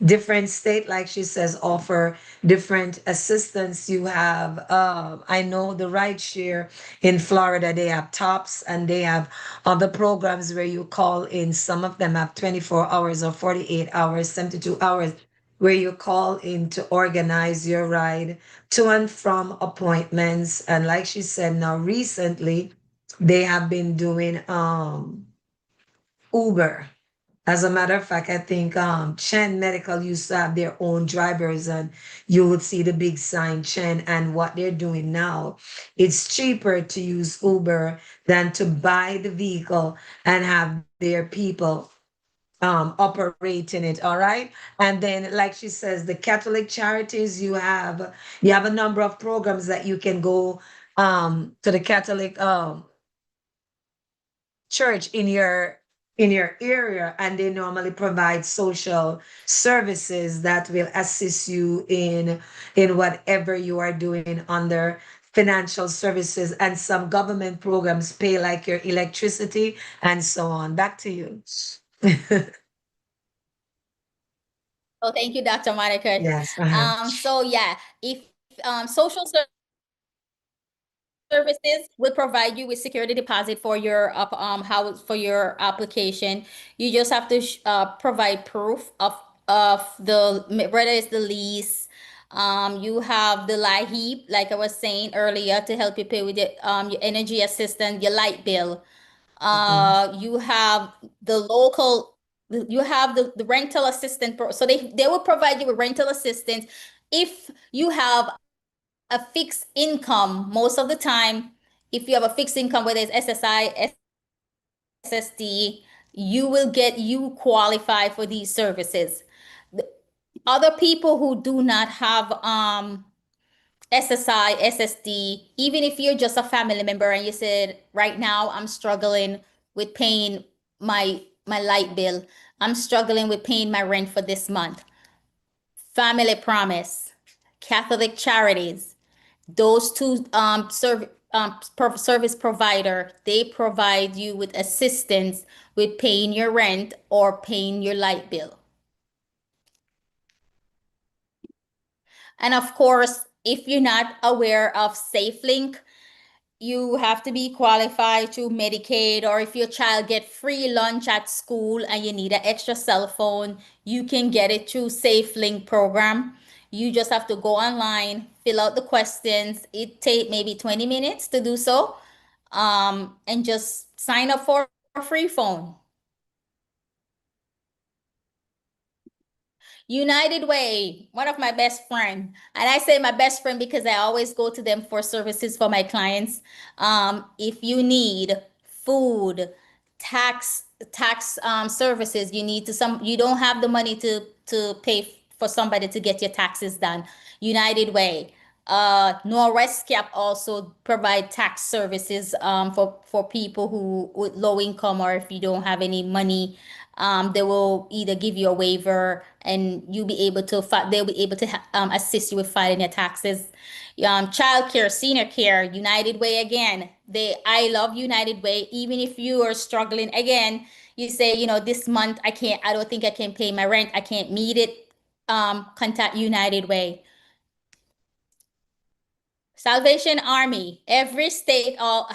Different state, like she says, offer different assistance. You have, I know the ride share in Florida, they have TOPS and they have other programs where you call in. Some of them have 24 hours or 48 hours, 72 hours, where you call in to organize your ride to and from appointments. And like she said, now recently they have been doing Uber. As a matter of fact, I think Chen Medical used to have their own drivers, and you would see the big sign Chen. And what they're doing now, it's cheaper to use Uber than to buy the vehicle and have their people operating it. All right. And then, like she says, the Catholic charities, you have a number of programs that you can go to the Catholic church in your area, and they normally provide social services that will assist you in whatever you are doing under financial services, and some government programs pay like your electricity and so on. Back to you. Oh, thank you, Dr. Monica. Yes. Uh-huh. So yeah, if social services will provide you with security deposit for your house, for your application. You just have to provide proof of the, whether it's the lease. You have the LIHEAP, like I was saying earlier, to help you pay with your energy assistance, your light bill. Mhm. You have the local, you have the rental assistant. So they will provide you with rental assistance if you have a fixed income. Most of the time, if you have a fixed income, whether it's SSI, SSD, you qualify for these services. The other people who do not have SSI, SSD, even if you're just a family member and you said, right now I'm struggling with paying my light bill, I'm struggling with paying my rent for this month. Family Promise, Catholic Charities, those two service provider, they provide you with assistance with paying your rent or paying your light bill. And of course, If you're not aware of SafeLink, you have to be qualified to Medicaid, or if your child get free lunch at school and you need an extra cell phone, you can get it through SafeLink program. You just have to go online, fill out the questions. It take maybe 20 minutes to do so, and just sign up for a free phone. United Way, one of my best friend, and I say my best friend because I always go to them for services for my clients. If you need food, tax services, you need to some you don't have the money to pay for somebody to get your taxes done. United Way. NorWestCap also provide tax services for people who with low income, or if you don't have any money, they will either give you a waiver and you'll be able to they'll be able to assist you with filing your taxes. Child care, senior care, United Way again. I love United Way. Even if you are struggling again, you say, this month I don't think I can pay my rent. I can't meet it. Contact United Way. Salvation Army. Every state, all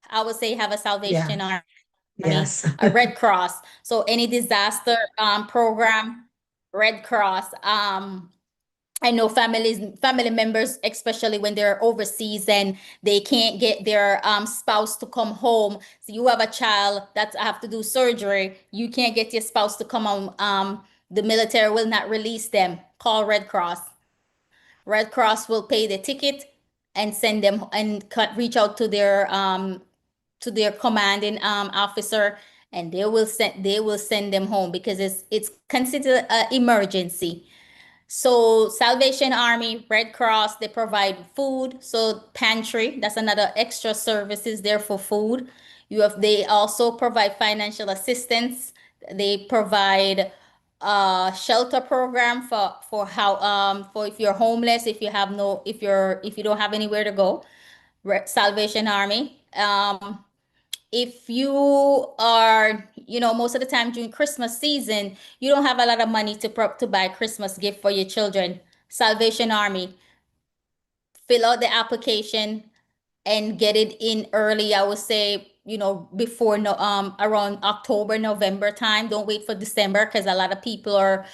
I would say, have a Salvation Yeah. Army, a Red Yes. Cross. So any disaster program, Red Cross. I know family members, especially when they're overseas and they can't get their spouse to come home. So you have a child that have to do surgery. You can't get your spouse to come home. The military will not release them. Call Red Cross. Red Cross will pay the ticket and send them and reach out to their commanding officer, and they will send them home because it's considered an emergency. So Salvation Army, Red Cross, they provide food. So pantry, that's another extra services there for food. They also provide financial assistance. They provide a shelter program for if you're homeless, if you don't have anywhere to go. Salvation Army. If you are, most of the time during Christmas season, you don't have a lot of money to buy Christmas gift for your children. Salvation Army, fill out the application and get it in early. I would say, before no around October, November time. Don't wait for December because a lot of people are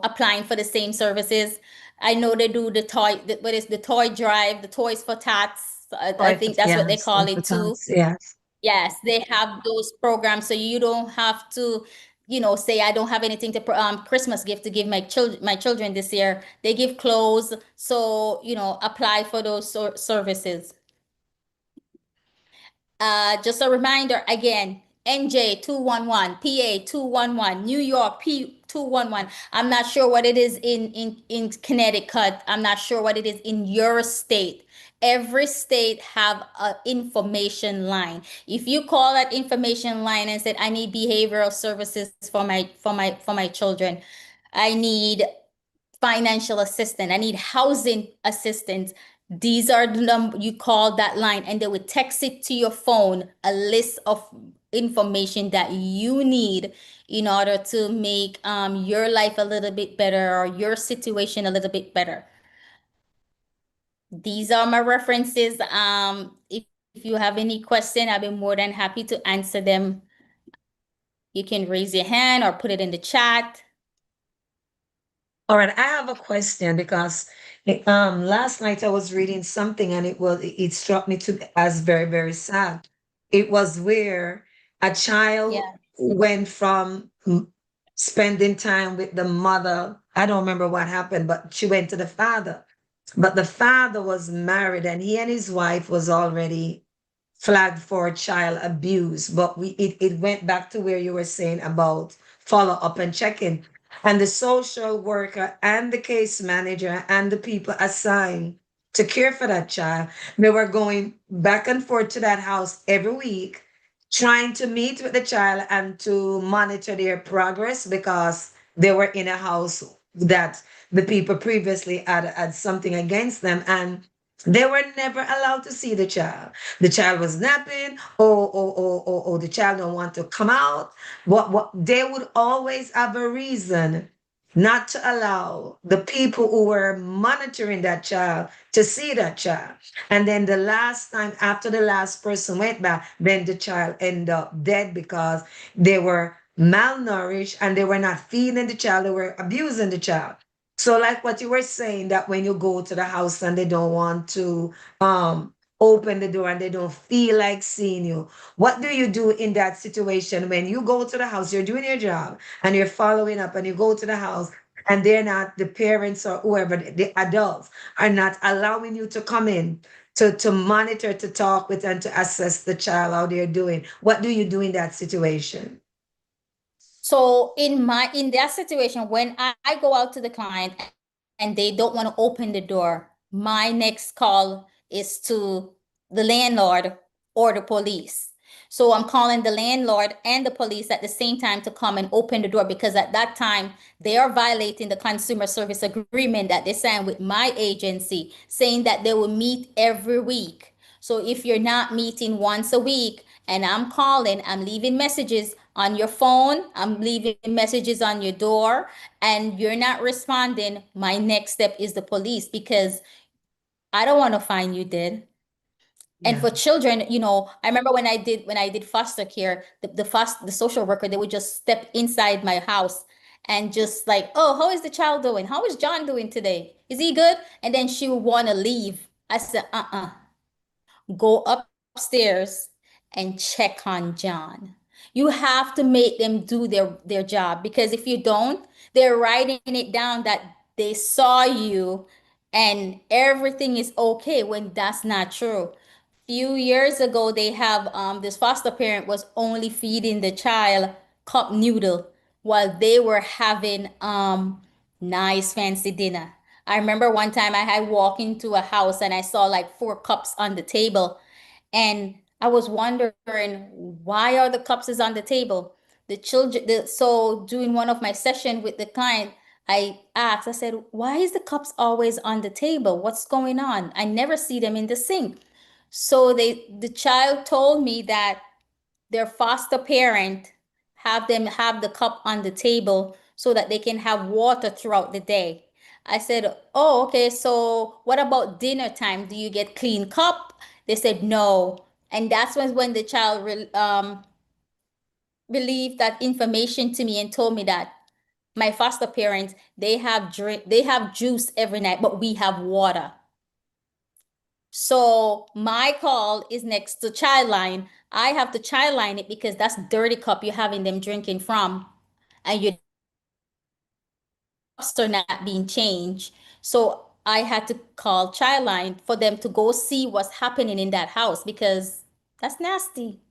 applying for the same services. I know they do what is the toy drive, the Toys for Tots. I think that's what they Yes. call it too. Yes. Yes, they have those programs, so you don't have to, say I don't have anything to Christmas gift to give my children this year. They give clothes, so apply for those services. Just a reminder again, NJ 211, PA 211, New York P 211. I'm not sure what it is in Connecticut. I'm not sure what it is in your state. Every state have a information line. If you call that information line and said, I need behavioral services for my children, I need financial assistance, I need housing assistance. These are the number you call that line, and they would text it to your phone, a list of information that you need in order to make your life a little bit better or your situation a little bit better. These are my references. If you have any question, I'll be more than happy to answer them. You can raise your hand or put it in the chat. All right, I have a question because last night I was reading something and it struck me as very, very sad. It was where a child Yeah. went from spending time with the mother. I don't remember what happened, but she went to the father. But the father was married and he and his wife was already flagged for child abuse. But it went back to where you were saying about follow up and checking. And the social worker and the case manager and the people assigned to care for that child, they were going back and forth to that house every week, trying to meet with the child and to monitor their progress because they were in a house that the people previously had something against them. And they were never allowed to see the child. The child was napping, or the child don't want to come out. What they would always have a reason not to allow the people who were monitoring that child to see that child. And then the last time, after the last person went back, then the child ended up dead because they were malnourished and they were not feeding the child, they were abusing the child. So, like what you were saying, that when you go to the house and they don't want to open the door and they don't feel like seeing you, what do you do in that situation when you go to the house, you're doing your job and you're following up and you go to the house and they're not, the parents or whoever, the adults are not allowing you to come in to monitor, to talk with, and to assess the child, how they're doing? What do you do in that situation? So in that situation, when I go out to the client and they don't want to open the door, my next call is to the landlord or the police. So I'm calling the landlord and the police at the same time to come and open the door, because at that time they are violating the consumer service agreement that they signed with my agency, saying that they will meet every week. So if you're not meeting once a week and I'm calling, I'm leaving messages on your phone, I'm leaving messages on your door, and you're not responding, my next step is the police, because I don't want to find you dead. And Yeah. for children, I remember when I did foster care, the social worker, they would just step inside my house and just like, oh, how is the child doing? How is John doing today? Is he good? And then she would want to leave. I said, go upstairs and check on John. You have to make them do their job, because if you don't, they're writing it down that they saw you and everything is okay, when that's not true. Few years ago, they have this foster parent was only feeding the child cup noodle while they were having nice fancy dinner. I remember one time I had walked into a house and I saw like 4 cups on the table, and I was wondering, why are the cups is on the table? So during one of my session with the client, I asked, I said, why is the cups always on the table? What's going on? I never see them in the sink. So the child told me that their foster parent have them have the cup on the table so that they can have water throughout the day. I said, oh, okay, so what about dinner time? Do you get clean cup? They said no. And that's when the child relieved that information to me and told me that my foster parents, they have juice every night, but we have water. So my call is next to Childline. I have to Childline it because that's dirty cup you're having them drinking from, and you're not cleaning it up. The cups are not being changed. So I had to call Childline for them to go see what's happening in that house, because that's nasty.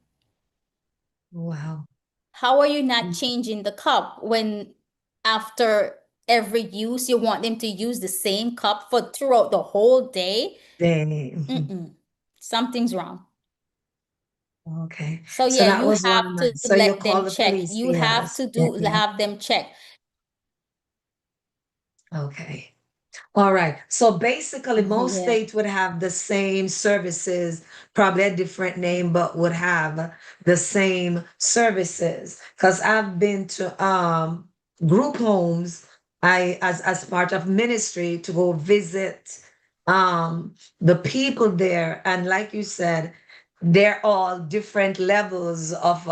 Wow. How are you not changing the cup when after every use you want them to use the same cup for throughout the whole day? They, Mm-mm. Something's wrong. okay. So So yeah, that you was have one. to So you let them call the check. police. You have Yes. to Yeah, do yeah. have them check. Okay. All right. So basically, most Yeah. states would have the same services, probably a different name, but would have the same services. Because I've been to group homes, I as part of ministry to go visit the people there. And like you said, they're all different levels of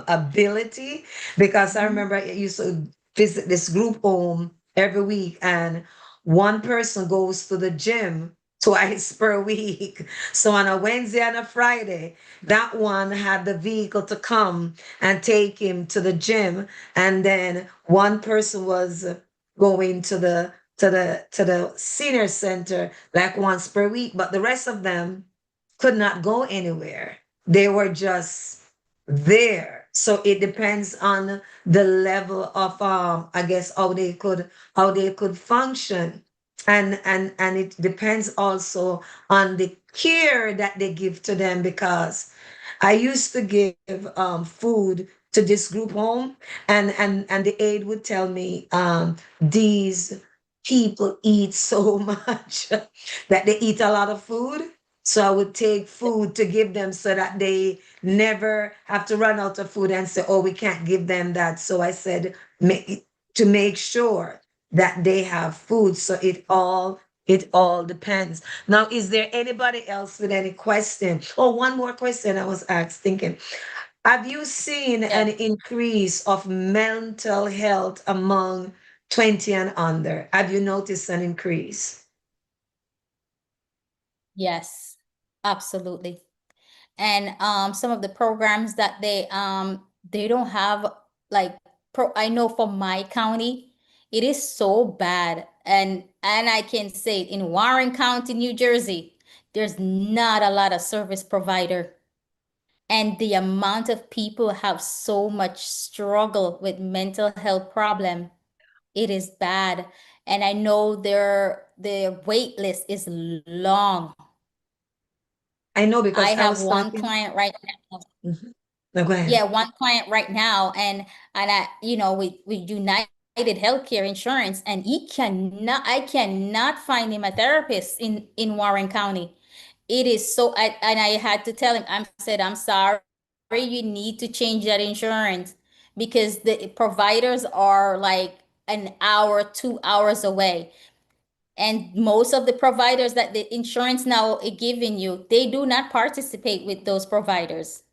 ability. Because I Mhm. remember I used to visit this group home every week, and one person goes to the gym twice per week. So on a Wednesday and a Friday, that one had the vehicle to come and take him to the gym. And then one person was going to the senior center like once per week, but the rest of them could not go anywhere. They were just there. So it depends on the level of I guess how they could function. And it depends also on the care that they give to them, because I used to give food to this group home, and the aide would tell me these people eat so much that they eat a lot of food. So I would take food to give them so that they never have to run out of food and say, oh, we can't give them that. So I said, to make sure. that they have food. So it all depends. Now, is there anybody else with any question? Oh, one more question I was asked thinking. Have you seen Yes, an increase of mental health among 20 and under? Have you noticed an increase? yes, absolutely. And some of the programs that they don't have, like, I know for my county, it is so bad. And I can say it, in Warren County, New Jersey, there's not a lot of service provider. And the amount of people have so much struggle with mental health problem, it is bad. And I know their wait list is long. I know I because I have was one talking. client right now. Mhm. No, go Yeah, ahead. one client right now, and I, with United Healthcare Insurance, and I cannot find him a therapist in Warren County. It is so, and I had to tell him, I'm sorry, you need to change that insurance, because the providers are like an hour, 2 hours away. And most of the providers that the insurance now is giving you, they do not participate with those providers.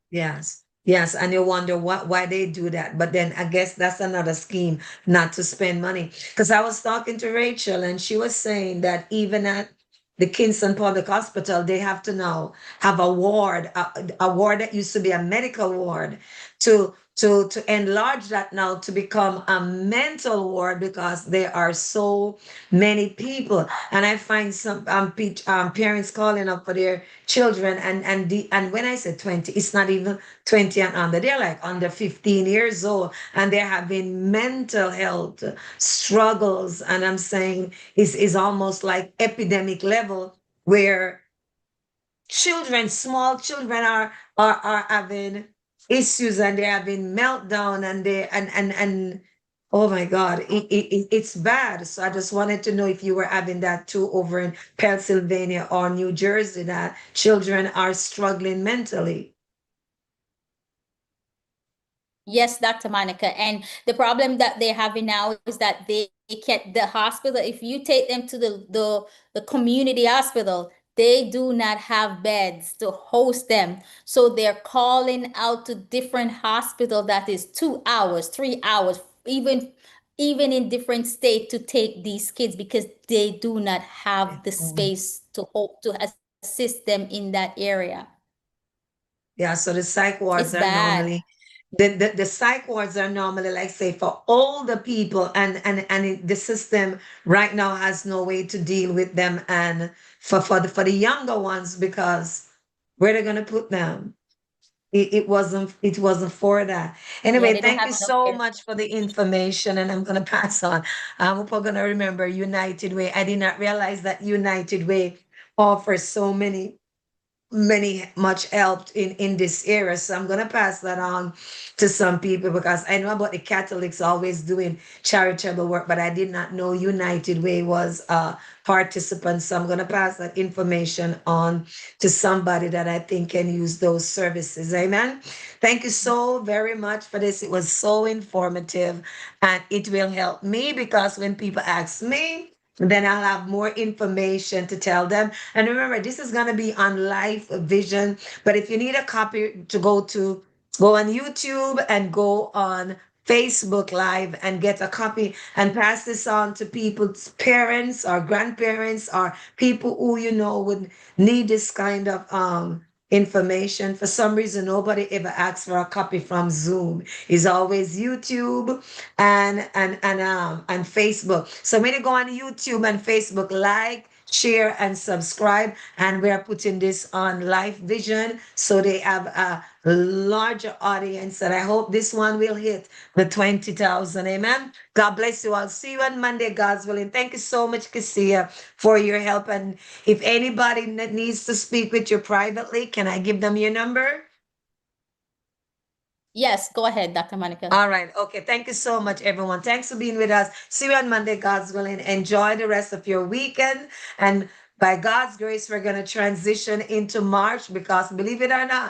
Yes. Yes. And you wonder why they do that. But then I guess that's another scheme not to spend money. Because I was talking to Rachel and she was saying that even at the Kingston Public Hospital, they have to now have a ward that used to be a medical ward to enlarge that now to become a mental ward because there are so many people. And I find some parents calling up for their children and when I say 20, it's not even 20 and under. They're like under 15 years old and they're having mental health struggles. And I'm saying is almost like epidemic level where small children are having issues and they're having meltdown and they and oh my God, it's bad. So I just wanted to know if you were having that too over in Pennsylvania or New Jersey, that children are struggling mentally. Yes, Dr. Monica. And the problem that they're having now is that they can't, the hospital, if you take them to the community hospital, they do not have beds to host them. So they're calling out to different hospital that is 2 hours, 3 hours, even in different state to take these kids because they do not have the Mm. space to hope to assist them in that area. Yeah, so the psych It's wards are bad. normally the psych wards are normally like say for older people the system right now has no way to deal with them and for the younger ones because where they're gonna put them? It wasn't for that. Yeah, Anyway, they don't thank have you enough so beds. much for the information and I'm gonna pass on. I hope we're gonna remember United Way. I did not realize that United Way offers so many much helped in this era. So I'm gonna pass that on to some people because I know about the Catholics always doing charitable work, but I did not know United Way was a participant. So I'm gonna pass that information on to somebody that I think can use those services. Amen. Thank you so very much for this. It was so informative and it will help me because when people ask me, then I'll have more information to tell them. And remember, this is going to be on Life Vision. But if you need a copy to go on YouTube and go on Facebook Live and get a copy and pass this on to people's parents or grandparents or people who you know would need this kind of information. For some reason, nobody ever asks for a copy from Zoom. It's always YouTube and Facebook. So when you go on YouTube and Facebook, like, share, and subscribe. And we are putting this on Life Vision so they have a larger audience. And I hope this one will hit the 20,000. Amen. God bless you all. See you on Monday, God's willing. Thank you so much, Kesiah, for your help. And if anybody needs to speak with you privately, can I give them your number? Yes, go ahead, Dr. Monica. All right. Okay. Thank you so much, everyone. Thanks for being with us. See you on Monday, God's willing. Enjoy the rest of your weekend. And by God's grace, we're going to transition into March because believe it or not,